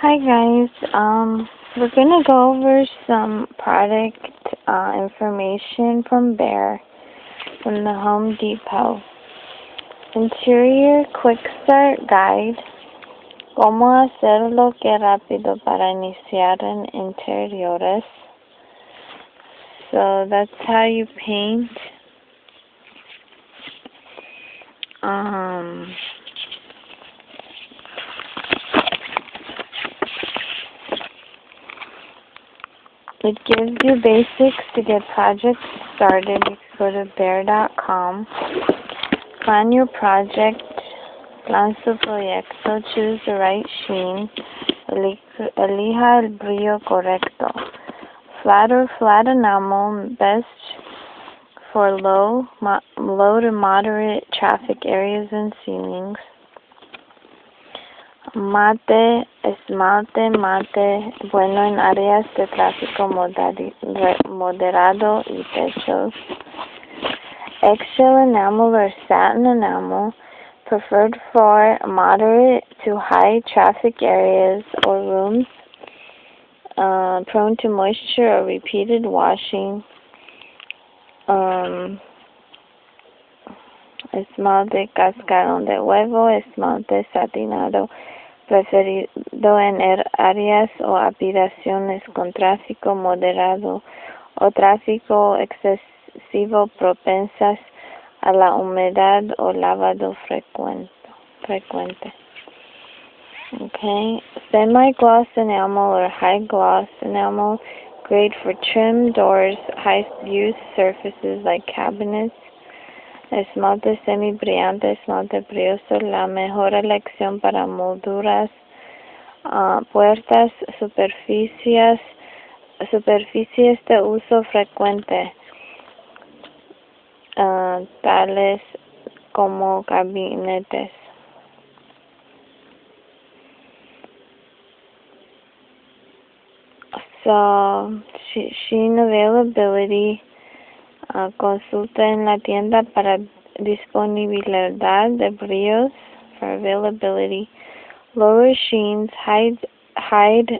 Hi guys, we're gonna go over some product information from Behr from the Home Depot. Interior Quick Start Guide. Cómo hacerlo que rápido para iniciar en interiores. So that's how you paint. It gives you basics to get projects started. You can go to Behr.com. Plan your project. Plan su proyecto. Choose the right sheen. Elija el brillo correcto. Flat or flat enamel, best for low to moderate traffic areas and ceilings. Mate, esmalte, mate, bueno en áreas de tráfico moderado y techos. Eggshell enamel or satin enamel, preferred for moderate to high traffic areas or rooms prone to moisture or repeated washing. Esmalte cascarón de huevo, esmalte satinado, preferido en áreas o habitaciones con tráfico moderado o tráfico excesivo propensas a la humedad o lavado frecuente. Okay, semi-gloss enamel or high-gloss enamel, great for trim, doors, high-use surfaces like cabinets. Esmalte semi-brillante, esmalte brilloso, la mejor elección para molduras, puertas, superficies de uso frecuente, tales como gabinetes. So, sheen availability. Consulta en la tienda para disponibilidad de brillos for availability. Lower sheens hide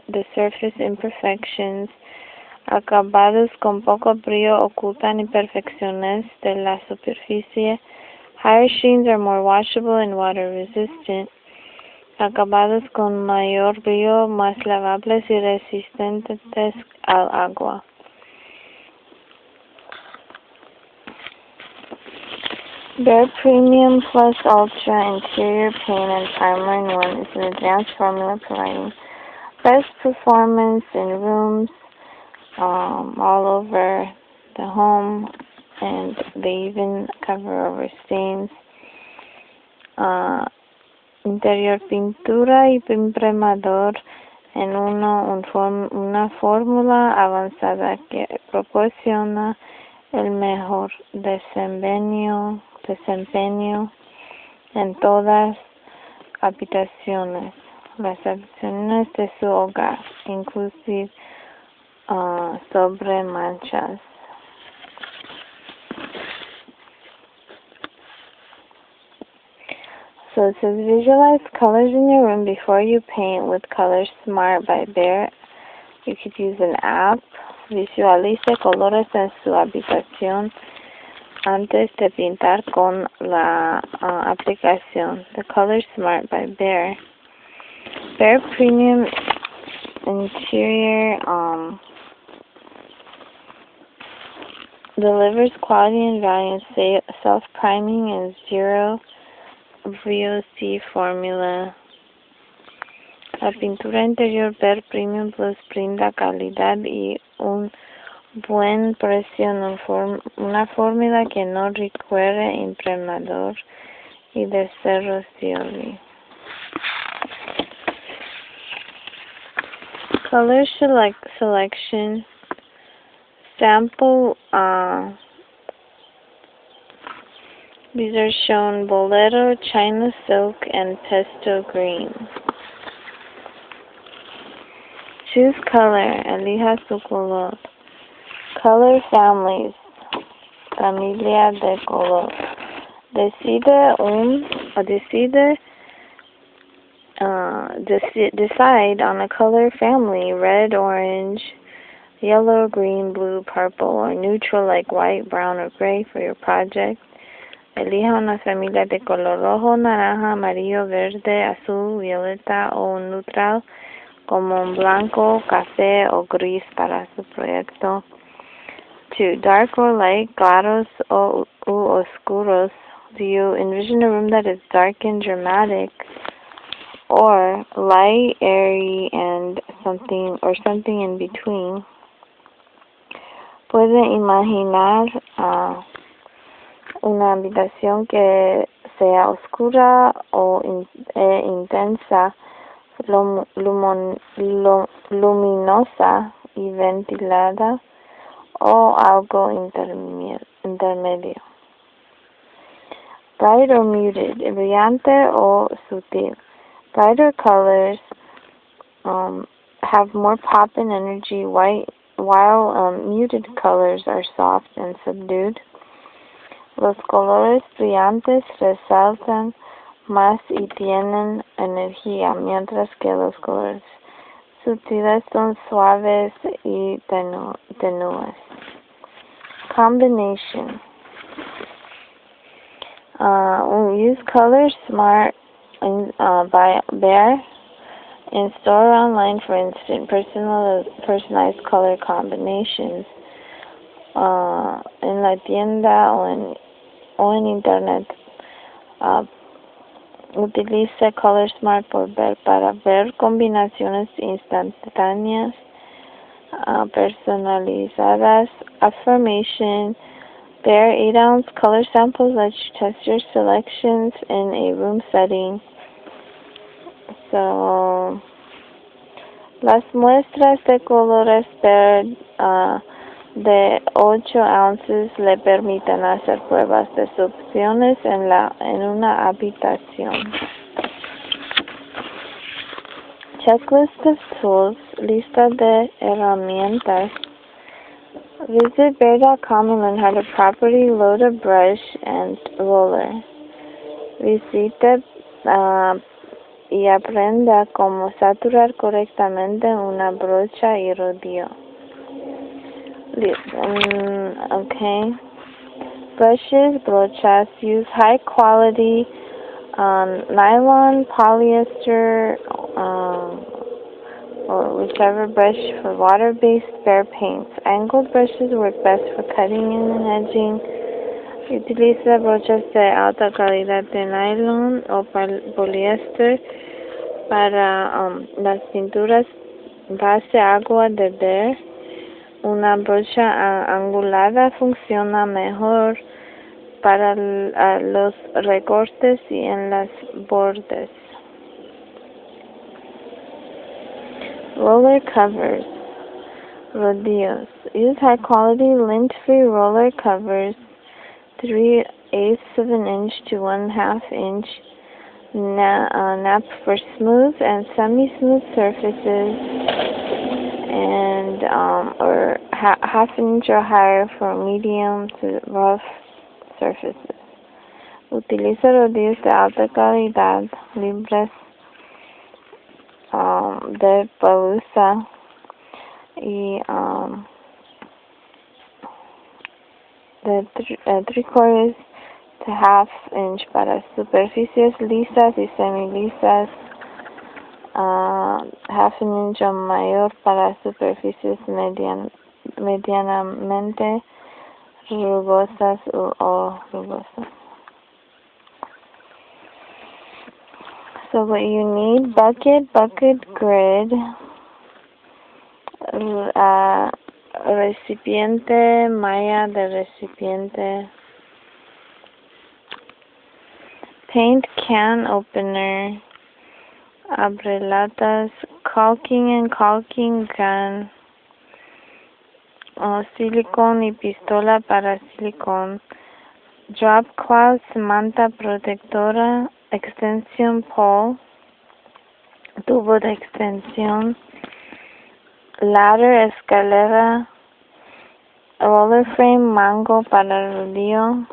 the surface imperfections. Acabados con poco brillo ocultan imperfecciones de la superficie. Higher sheens are more washable and water resistant. Acabados con mayor brillo, más lavables y resistentes al agua. Behr Premium Plus Ultra Interior Paint and Primer in One is an advanced formula providing best performance in rooms all over the home, and they even cover over stains. Interior pintura y imprimador en una fórmula avanzada que proporciona el mejor desempeño en todas habitaciones, las habitaciones de su hogar, inclusive sobre manchas. So it says visualize colors in your room before you paint with Color Smart by Behr. You could use an app. Visualice colores en su habitación antes de pintar con la aplicación. The Color Smart by Behr. Behr Premium Interior delivers quality and value, self-priming and zero VOC formula. La pintura interior Behr Premium Plus brinda calidad y un buen precio en una fórmula que no requiere imprimador y desarrollo. Color selection. Sample. These are shown: Bolero, China Silk, and Pesto Green. Choose color. Elija su color. Color families. Familia de color. Decide decide on a color family: red, orange, yellow, green, blue, purple, or neutral like white, brown, or gray for your project. Elija una familia de color rojo, naranja, amarillo, verde, azul, violeta o neutral como un blanco, café o gris para su proyecto. 2. Dark or light, claros o oscuros. Do you envision a room that is dark and dramatic, or light, airy, and something in between? Puede imaginar una habitación que sea oscura o intensa, luminosa y ventilada, o algo intermedio. Bright or muted, brillante o sutil. Brighter colors have more pop and energy, while muted colors are soft and subdued. Los colores brillantes resaltan más y tienen energía, mientras que los colores sutiles son suaves y tenues. Combination. Use Color Smart by Behr in store or online for instant personalized color combinations. En la tienda o en internet. Utiliza Color Smart por Behr para ver combinaciones instantáneas, personalizadas. Affirmation. Behr 8-ounce color samples let you test your selections in a room setting. So, las muestras de colores Behr de 8 ounces le permiten hacer pruebas de opciones en una habitación. Checklist of tools, lista de herramientas. Visit Behr.com and learn how to properly load a brush and roller. Visite y aprenda cómo saturar correctamente una brocha y rodillo. Okay. Brushes, brochas. Use high quality nylon, polyester, or whichever brush for water-based Behr paints. Angled brushes work best for cutting and edging. Utiliza brochas de alta calidad de nylon o poliéster para las pinturas base agua de Behr. Una brocha angulada funciona mejor para los recortes y en las bordes. Roller covers. Rodillos. Use high quality lint-free roller covers, 3/8 of an inch to 1/2 inch. Nap for smooth and semi-smooth surfaces, and or half an inch or higher for medium to rough surfaces. Utiliza rodillos de alta calidad, libres de pelusa y de 3/4 to 1/2 inch para superficies lisas y semilisas, 1/2 inch o mayor para superficies medianamente rugosas o rugosas. So what you need: bucket grid, recipiente, malla de recipiente, paint can opener, abrelatas, caulking and caulking gun, silicón y pistola para silicón, drop cloths, manta protectora, extension pole, tubo de extensión, ladder, escalera, roller frame, mango para rodillo,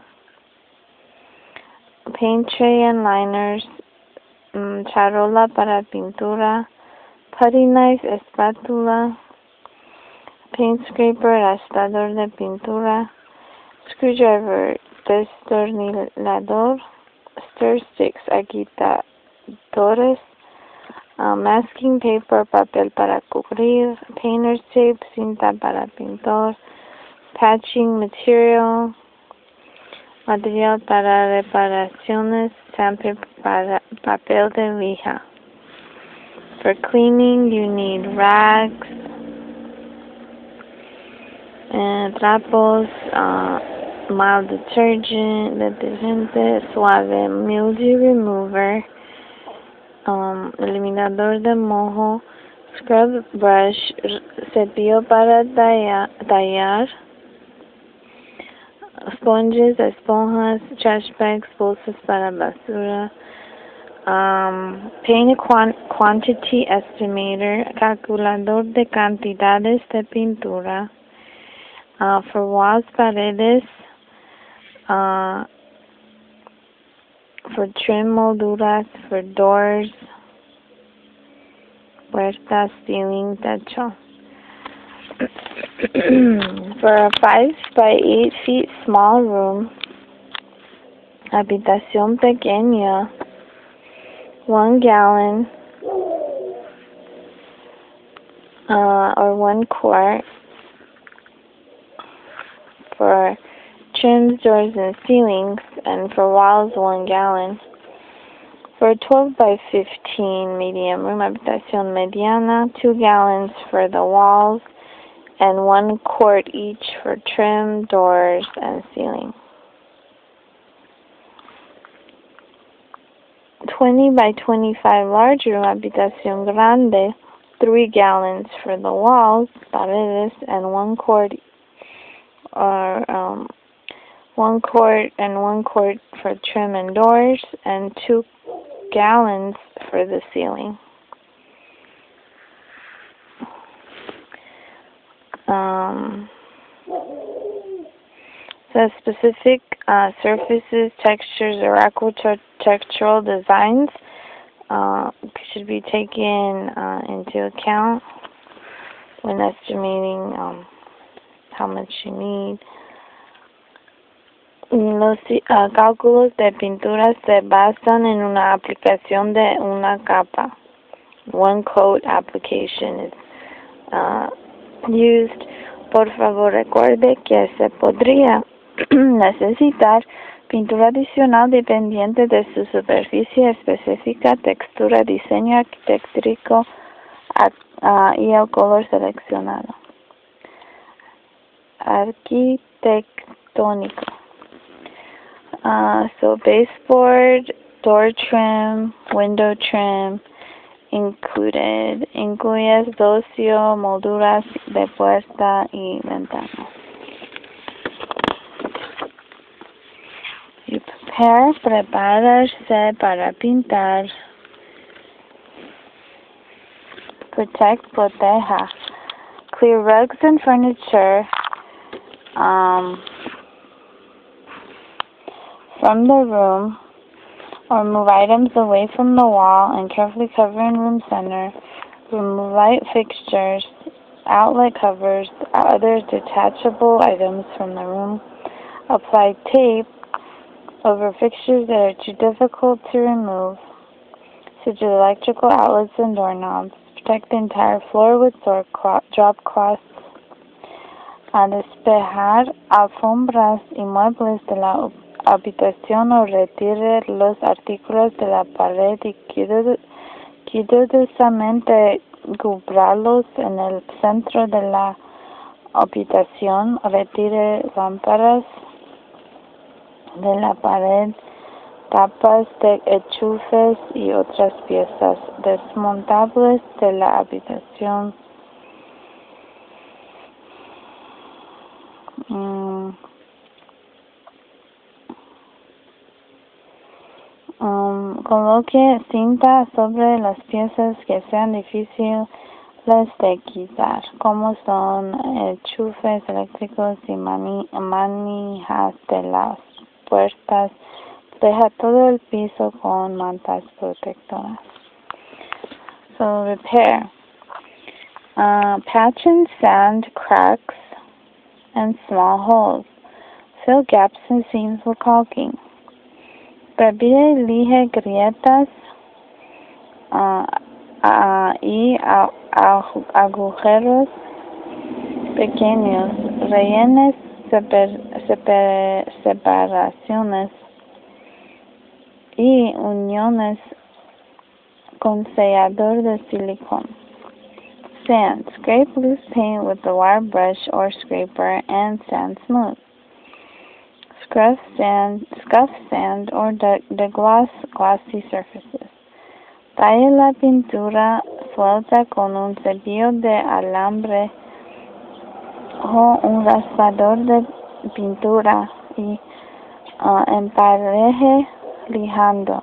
paint tray and liners, charola para pintura, putty knife, espátula, paint scraper, rasplador de pintura, screwdriver, destornillador, stir sticks, agitadores, masking paper, papel para cubrir, painter's tape, cinta para pintor, patching material, material para reparaciones, sandpaper para papel de lija. For cleaning, you need rags, trapos, mild detergente, suave, mildew remover, eliminador de mojo, scrub brush, cepillo para tallar, sponges, esponjas, trash bags, bolsas para basura, paint quantity estimator, calculador de cantidades de pintura, for walls, paredes, for trim molduras, for doors, puertas, ceiling, techo. For a 5 by 8 feet small room, habitación pequeña, 1 gallon or 1 quart. For trims, doors, and ceilings, and for walls, 1 gallon. For a 12 by 15 medium room, habitación mediana, 2 gallons for the walls, and 1 quart each for trim, doors, and ceiling. 20 by 25 large room, habitación grande, 3 gallons for the walls, paredes, and 1 quart, or 1 quart and 1 quart for trim and doors, and 2 gallons for the ceiling. The specific surfaces, textures, or architectural designs should be taken into account when estimating how much you need. Los cálculos de pintura se basan en una aplicación de una capa. 1 coat application is used. Por favor, recuerde que se podría necesitar pintura adicional dependiente de su superficie específica, textura, diseño arquitectónico y el color seleccionado. Arquitectónico. So baseboard, door trim, window trim included. Incluye docio, molduras de puerta y ventana. You prepare, prepararse para pintar. Protect, proteja. Clear rugs and furniture from the room, or move items away from the wall and carefully cover in room center. Remove light fixtures, outlet covers, other detachable items from the room. Apply tape over fixtures that are too difficult to remove, such as electrical outlets and doorknobs. Protect the entire floor with drop cloths. Despejar alfombras y muebles de la habitación o retire los artículos de la pared y cuidadosamente cúbralos en el centro de la habitación. Retire lámparas de la pared, tapas de enchufes y otras piezas desmontables de la habitación. Coloque cinta sobre las piezas que sean difíciles de quitar, como son enchufes eléctricos y manijas de las puertas, Deja todo el piso con mantas protectoras. So repair. Patch and sand cracks and small holes. Fill gaps and seams with caulking. Previne y elige grietas y agujeros pequeños. Rellenes separaciones y uniones con sellador de silicón. Sand. Scrape loose paint with the wire brush or scraper and sand smooth. Scuff sand or glossy surfaces. Talle la pintura suelta con un cepillo de alambre o un raspador de pintura y empareje lijando.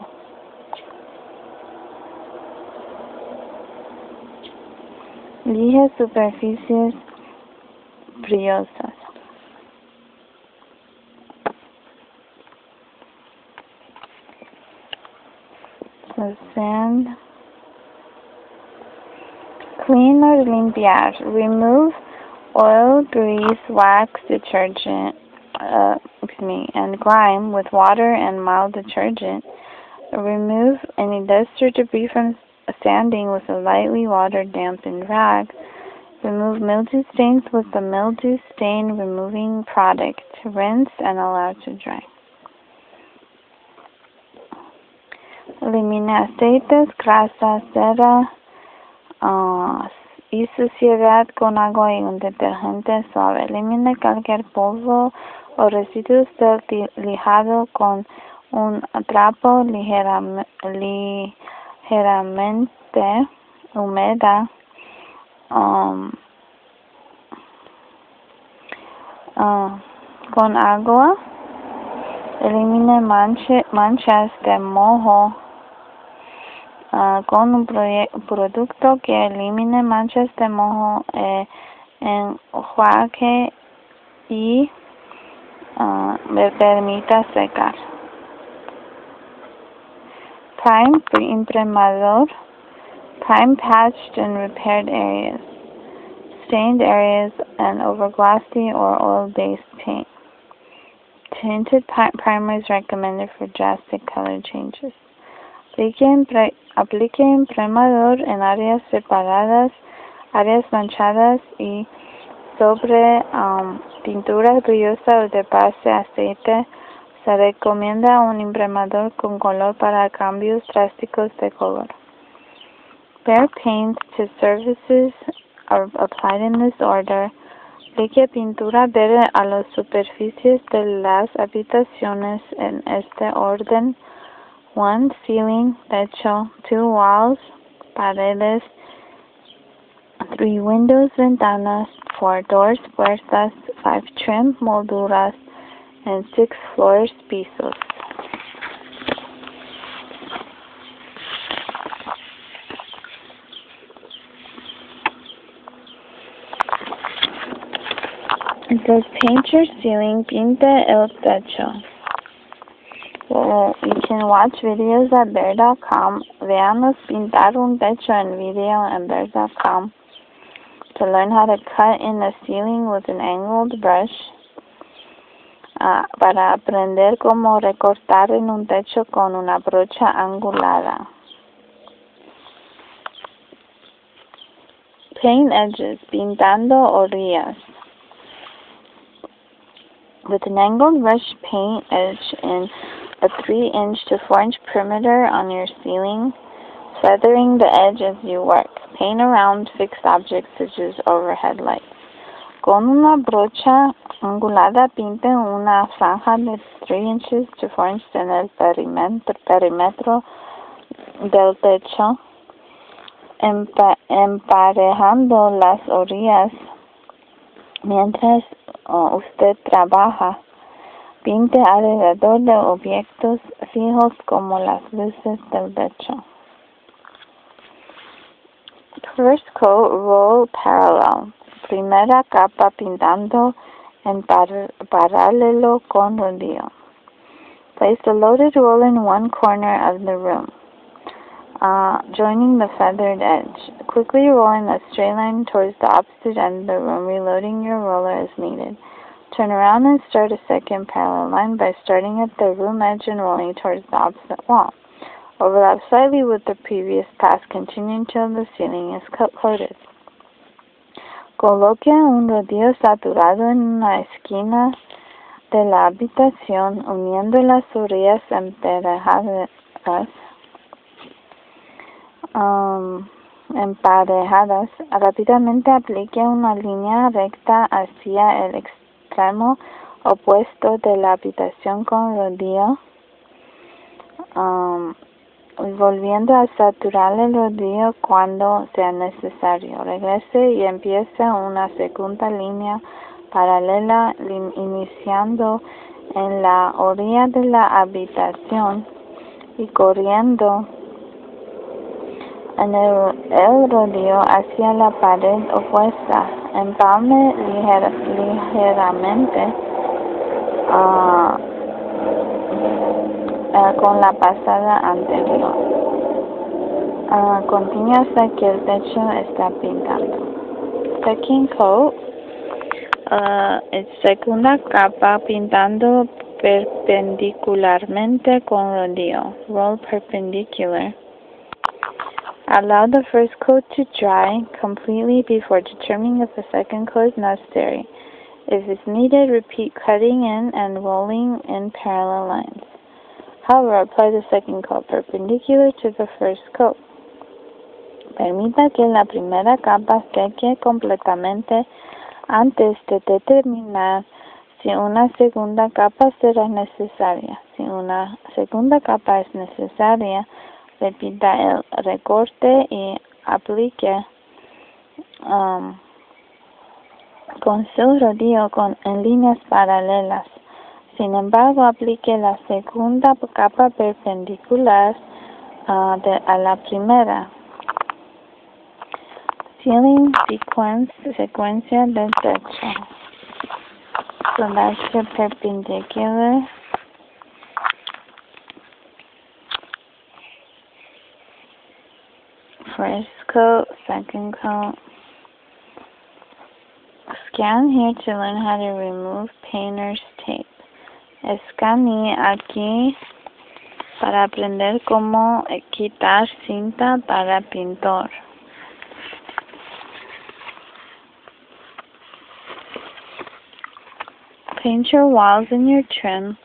Lije superficies brillosas. So sand. Clean or limpiar. Remove oil, grease, wax, detergent, and grime with water and mild detergent. Remove any dust or debris from sanding with a lightly watered dampened rag. Remove mildew stains with the mildew stain removing product. Rinse and allow to dry. Elimina aceites, grasa, cera y suciedad con agua y un detergente suave. Elimina cualquier polvo o residuos del lijado con un trapo ligeramente húmeda con agua. Elimine manchas de moho con un producto que elimine manchas de moho, enjuague y me permita secar. Prime imprimador. Prime patched and repaired areas, stained areas, and over glossy or oil-based paint. Tinted primer is recommended for drastic color changes. Aplique imprimador en áreas separadas, áreas manchadas y sobre pintura brillosa o de base aceite. Se recomienda un imprimador con color para cambios drásticos de color. Behr paints to surfaces are applied in this order. Aplique pintura verde a las superficies de las habitaciones en este orden. 1. Ceiling, techo. 2. Walls, paredes. 3. Windows, ventanas. 4. Doors, puertas. 5. Trim, molduras. And 6. Floors, pisos. It says paint your ceiling, pinte el techo. Well, you can watch videos at Behr.com. Veanos pintar un techo en video en Behr.com. To learn how to cut in the ceiling with an angled brush. Para aprender cómo recortar en un techo con una brocha angulada. Paint edges, pintando orillas. With an angled brush, paint edge in a 3-inch to 4-inch perimeter on your ceiling, feathering the edge as you work. Paint around fixed objects such as overhead lights. Con una brocha angulada, pinte una franja de 3 inches to 4 inches en el perímetro del techo, emparejando las orillas. Mientras usted trabaja, pinte alrededor de objetos fijos como las luces del techo. First coat, roll parallel. Primera capa pintando en paralelo con rodillo. Place the loaded roller in one corner of the room, joining the feathered edge. Quickly roll in a straight line towards the opposite end of the room, reloading your roller as needed. Turn around and start a second parallel line by starting at the room edge and rolling towards the opposite wall. Overlap slightly with the previous pass, continuing until the ceiling is coated. Coloque un rodillo saturado en una esquina de la habitación, uniendo las orillas emparejadas. Rápidamente aplique una línea recta hacia el extremo opuesto de la habitación con rodillo, volviendo a saturar el rodillo cuando sea necesario. Regrese y empiece una segunda línea paralela, iniciando en la orilla de la habitación y corriendo en el rodillo hacia la pared opuesta. Empalme ligeramente con la pasada anterior. Continúe hasta que el techo está pintando. Second coat. Segunda capa pintando perpendicularmente con rodillo. Roll perpendicular. Allow the first coat to dry completely before determining if a second coat is necessary. If it's needed, repeat cutting in and rolling in parallel lines. However, apply the second coat perpendicular to the first coat. Permita que la primera capa seque completamente antes de determinar si una segunda capa será necesaria. Si una segunda capa es necesaria, repita el recorte y aplique con su rodillo en líneas paralelas. Sin embargo, aplique la segunda capa perpendicular a la primera. Ceiling secuencia del techo. So that's your perpendicular. First coat, second coat. Scan here to learn how to remove painter's tape. Escanee aquí para aprender cómo quitar cinta para pintor. Paint your walls in your trim.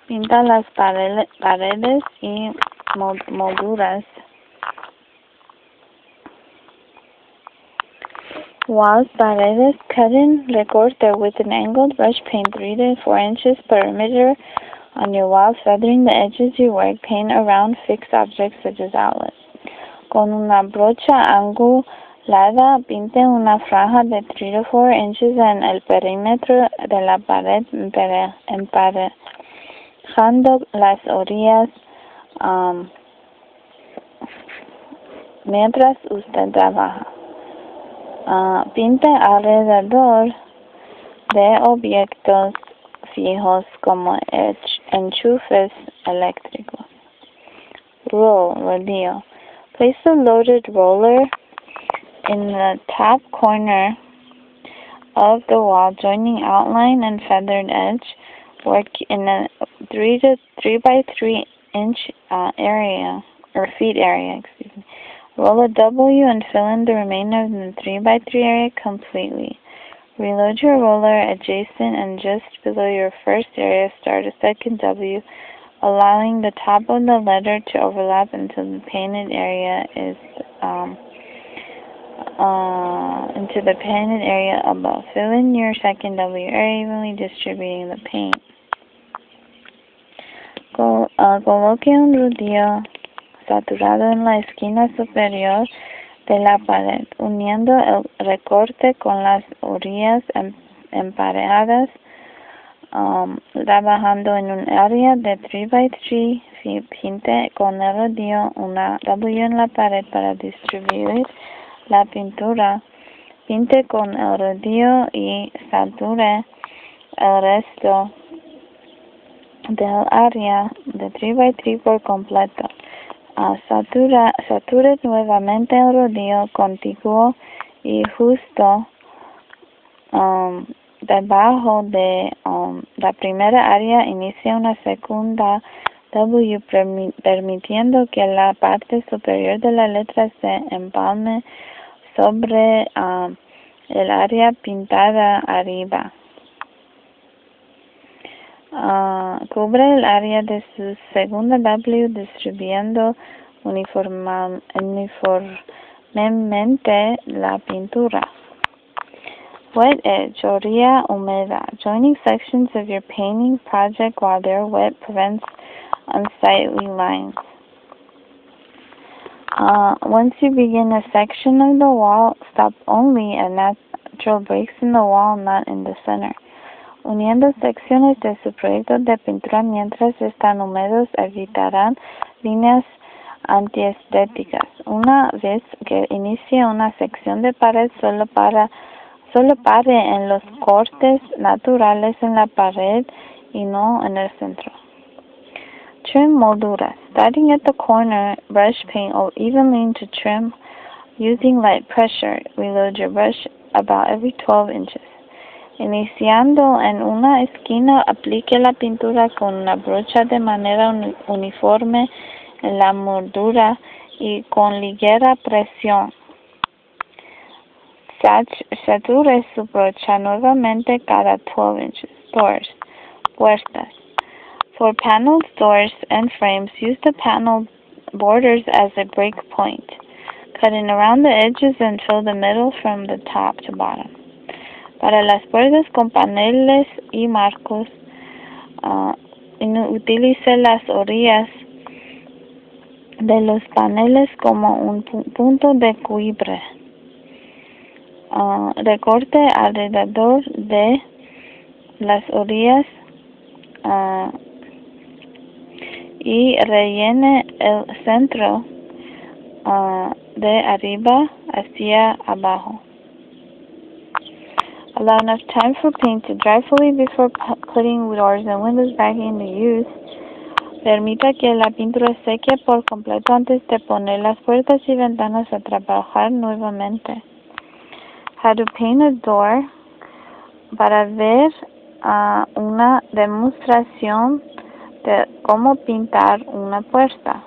Pinta las paredes y molduras. Walls, paredes, cut in, recorte with an angled brush. Paint 3 to 4 inches perimeter on your walls, feathering the edges you work. Paint around fixed objects such as outlets. Con una brocha angulada, pinte una franja de 3 to 4 inches en el perímetro de la pared, emparejando las orillas mientras usted trabaja. Pinte alrededor de objetos fijos como enchufes eléctricos. Roll, rodillo. Place the loaded roller in the top corner of the wall, joining outline and feathered edge. Work in a 3 by 3 inch area, or feet area, excuse me. Roll a W and fill in the remainder of the 3 by 3 area completely. Reload your roller adjacent and just below your first area. Start a second W, allowing the top of the letter to overlap until the painted area is into the painted area above. Fill in your second W area, evenly distributing the paint. Coloque un rodillo saturado en la esquina superior de la pared, uniendo el recorte con las orillas emparejadas, trabajando en un área de 3 by 3 feet. Pinte con el rodillo una W en la pared para distribuir la pintura. Pinte con el rodillo y sature el resto del área de 3x3 por completo. Sature nuevamente el rodillo contiguo y justo debajo de la primera área inicia una segunda W, permitiendo que la parte superior de la letra se empalme sobre el área pintada arriba. Cubre el área de su segunda W distribuyendo uniformemente la pintura. Wet edge, orilla húmeda. Joining sections of your painting project while they're wet prevents unsightly lines. Once you begin a section of the wall, stop only at natural breaks in the wall, not in the center. Uniendo secciones de su proyecto de pintura mientras están húmedos evitarán líneas antiestéticas. Una vez que inicie una sección de pared, solo pare en los cortes naturales en la pared y no en el centro. Trim molduras. Starting at the corner, brush paint evenly into trim using light pressure. Reload your brush about every 12 inches. Iniciando en una esquina, aplique la pintura con una brocha de manera uniforme en la moldura y con ligera presión. Sature su brocha nuevamente cada 12 inches. Doors. Puertas. For paneled doors and frames, use the panel borders as a break point. Cut in around the edges and fill the middle from the top to bottom. Para las puertas con paneles y marcos, utilice las orillas de los paneles como un punto de quiebre. Recorte alrededor de las orillas y rellene el centro de arriba hacia abajo. Allow enough time for paint to dry fully before putting doors and windows back into use. Permita que la pintura seque por completo antes de poner las puertas y ventanas a trabajar nuevamente. How to paint a door. Para ver una demostración de cómo pintar una puerta.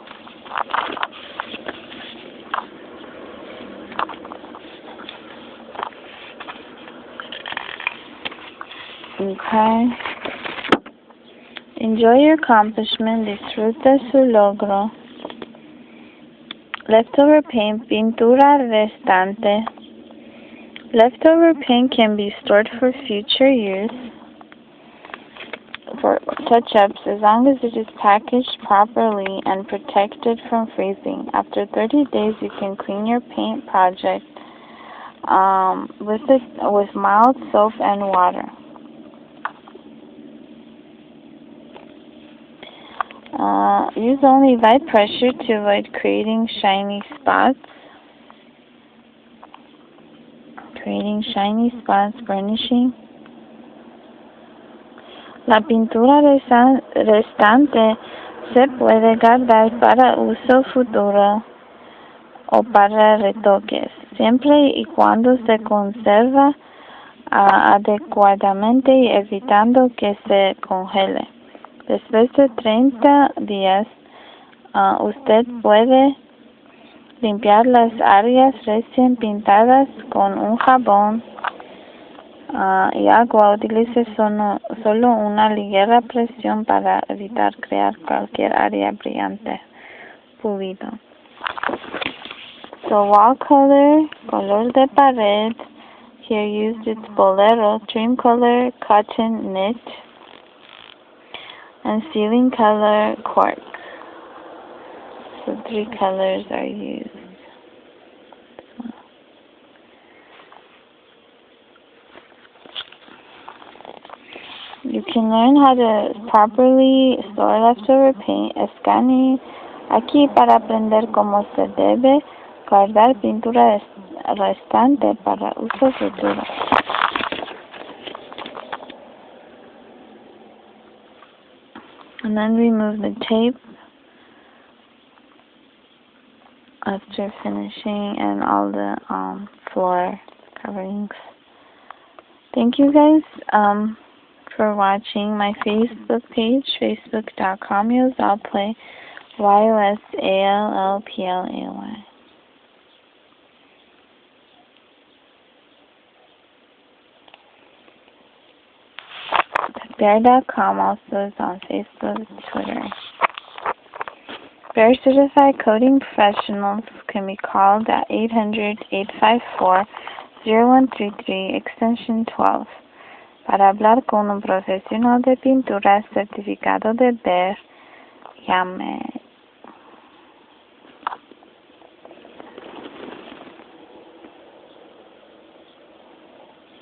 Okay. Enjoy your accomplishment. Disfruta su logro. Leftover paint. Pintura restante. Leftover paint can be stored for future use for touch-ups as long as it is packaged properly and protected from freezing. After 30 days, you can clean your paint project with mild soap and water. Use only light pressure to avoid creating shiny spots. Burnishing. La pintura restante se puede guardar para uso futuro o para retoques, siempre y cuando se conserva adecuadamente y evitando que se congele. Después de 30 días, usted puede limpiar las áreas recién pintadas con un jabón y agua. Utilice solo una ligera presión para evitar crear cualquier área brillante. Pulido. So wall color, color de pared. Here used its bolero, trim color, cotton knit, and ceiling color, cork. So 3 colors are used. You can learn how to properly store leftover paint. Escanee aquí para aprender cómo se debe guardar pintura restante para uso futuro. And then remove the tape after finishing and all the floor coverings. Thank you guys for watching my Facebook page, facebook.com/YOSALLPLAY, YOSALLPLAY. Behr.com also is on Facebook and Twitter. Behr Certified Coding Professionals can be called at 800-854-0133, extension 12. Para hablar con un profesional de pintura certificado de Behr, llame